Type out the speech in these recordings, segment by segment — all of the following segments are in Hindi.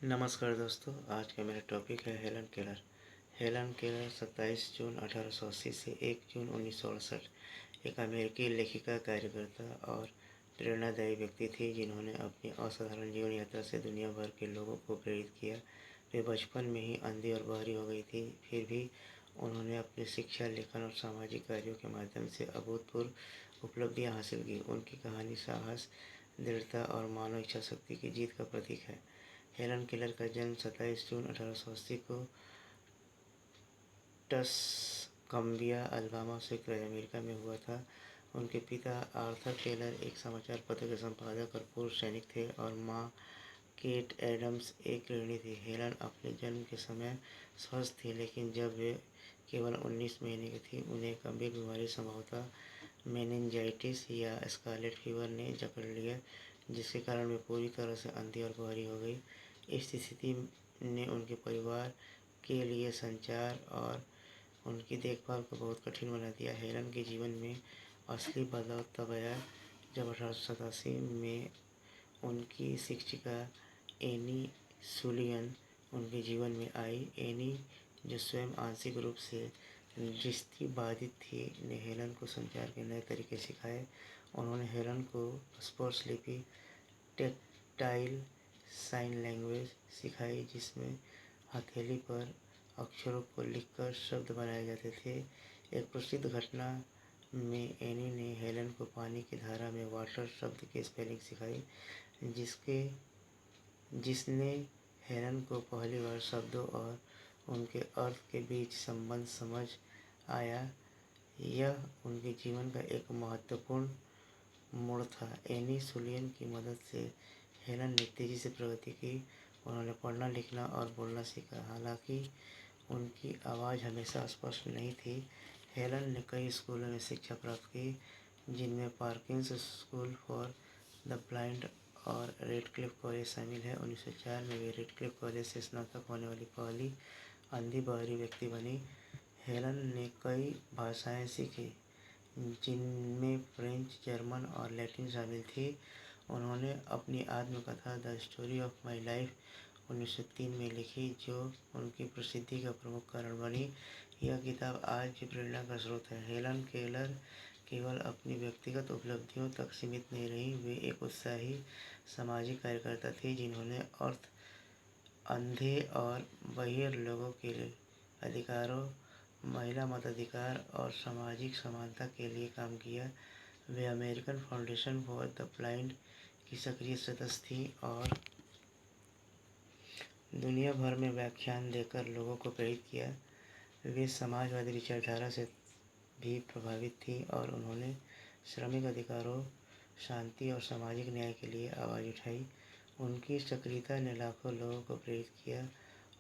नमस्कार दोस्तों, आज का मेरा टॉपिक है हेलन केलर। हेलन केलर 27 जून 1880 से 1 जून 1968 एक अमेरिकी लेखिका, कार्यकर्ता और प्रेरणादायी व्यक्ति थी जिन्होंने अपनी असाधारण जीवन यात्रा से दुनिया भर के लोगों को प्रेरित किया। वे बचपन में ही अंधी और बहरी हो गई थी, फिर भी उन्होंने अपनी शिक्षा, लेखन और सामाजिक कार्यों के माध्यम से अभूतपूर्व उपलब्धियां हासिल की। उनकी कहानी साहस, दृढ़ता और मानव इच्छा शक्ति की जीत का प्रतीक है। हेलन केलर का जन्म 27 जून 1880 को टस्कम्बिया, अलाबामा, संयुक्त राज्य अमेरिका में हुआ था। उनके पिता आर्थर केलर एक समाचार पत्र के संपादक और पूर्व सैनिक थे और मां केट एडम्स एक गृहिणी थी। हेलन अपने जन्म के समय स्वस्थ थी, लेकिन जब वे केवल 19 महीने की थी, उन्हें गंभीर बीमारी, संभवतः मेनिंजाइटिस या स्कारलेट फीवर ने जकड़ लिया, जिसके कारण वे पूरी तरह से अंधी और बहरी हो गई। इस स्थिति ने उनके परिवार के लिए संचार और उनकी देखभाल को बहुत कठिन बना दिया। हेलन के जीवन में असली बदलाव तब आया जब 1887 में उनकी शिक्षिका एनी सुलियन उनके जीवन में आई। एनी, जो स्वयं आंशिक रूप से दृष्टिबाधित थी, ने हेलन को संचार के नए तरीके सिखाए। उन्होंने हेलन को स्पर्शलिपि, टेक्टाइल साइन लैंग्वेज सिखाई, जिसमें हथेली पर अक्षरों को लिखकर शब्द बनाए जाते थे। एक प्रसिद्ध घटना में एनी ने हेलन को पानी की धारा में वाटर शब्द की स्पेलिंग सिखाई, जिसने हेलन को पहली बार शब्दों और उनके अर्थ के बीच संबंध समझ आया। यह उनके जीवन का एक महत्वपूर्ण मोड़ था। एनी सुलियन की मदद से हेलन ने तेजी से प्रगति की। उन्होंने पढ़ना, लिखना और बोलना सीखा। हालांकि उनकी आवाज़ हमेशा स्पष्ट नहीं थी। हेलन ने कई स्कूलों में शिक्षा प्राप्त की, जिनमें पार्किंस स्कूल फॉर द ब्लाइंड और रेडक्लिफ कॉलेज शामिल है। 1904 में वे रेडक्लिफ कॉलेज से स्नातक होने वाली पहली अंधी बहरी व्यक्ति बनी। हेलन ने कई भाषाएं सीखी, जिनमें फ्रेंच, जर्मन और लैटिन शामिल थी। उन्होंने अपनी आत्मकथा the story of my life 1903 में लिखी, जो उनकी प्रसिद्धि का प्रमुख कारण बनी। यह किताब आज भी प्रेरणा का स्रोत है। हेलन केलर केवल अपनी व्यक्तिगत उपलब्धियों तक सीमित नहीं रही, वे एक उत्साही सामाजिक कार्यकर्ता थी जिन्होंने अंधे और बहिर लोगों के अधिकारों, महिला मताधिकार और सामाजिक समानता के लिए काम किया। वे American foundation for the blind की सक्रिय सदस्य थीं और दुनिया भर में व्याख्यान देकर लोगों को प्रेरित किया। वे समाजवादी विचारधारा से भी प्रभावित थीं और उन्होंने श्रमिक अधिकारों, शांति और सामाजिक न्याय के लिए आवाज़ उठाई। उनकी सक्रियता ने लाखों लोगों को प्रेरित किया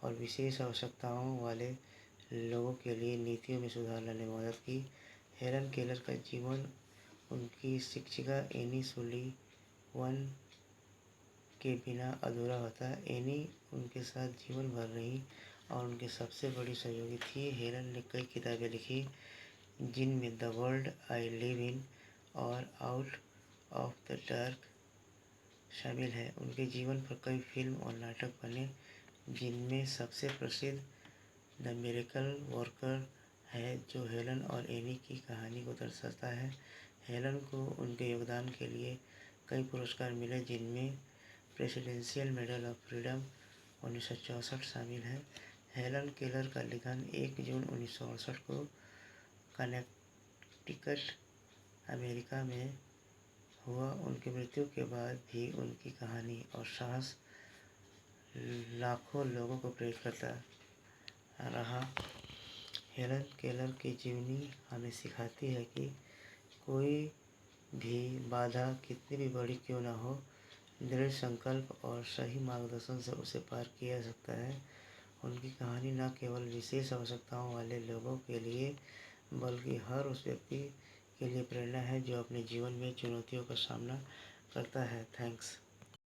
और विशेष आवश्यकताओं वाले लोगों के लिए नीतियों में सुधार लाने में मदद की। हेलन केलर का जीवन उनकी शिक्षिका एनी सुलिवन के बिना अधूरा होता। एनी उनके साथ जीवन भर रही और उनकी सबसे बड़ी सहयोगी थी। हेलन ने कई किताबें लिखी, जिनमें the world I live in और आउट ऑफ द डार्क शामिल है। उनके जीवन पर कई फिल्म और नाटक बने, जिनमें सबसे प्रसिद्ध द मिरेकल वर्कर है, जो हेलन और एनी की कहानी को दर्शाता है। हेलन को उनके योगदान के लिए कई पुरस्कार मिले, जिनमें प्रेसिडेंशियल मेडल ऑफ फ्रीडम 1964 शामिल है। हेलन केलर का निधन 1 जून 1968 को कनेक्टिकट, अमेरिका में हुआ। उनकी मृत्यु के बाद भी उनकी कहानी और साहस लाखों लोगों को प्रेरित करता रहा। हेलन केलर की जीवनी हमें सिखाती है कि कोई भी बाधा कितनी भी बड़ी क्यों न हो, दृढ़ संकल्प और सही मार्गदर्शन से उसे पार किया जा सकता है। उनकी कहानी न केवल विशेष आवश्यकताओं वाले लोगों के लिए, बल्कि हर उस व्यक्ति के लिए प्रेरणा है जो अपने जीवन में चुनौतियों का सामना करता है। थैंक्स।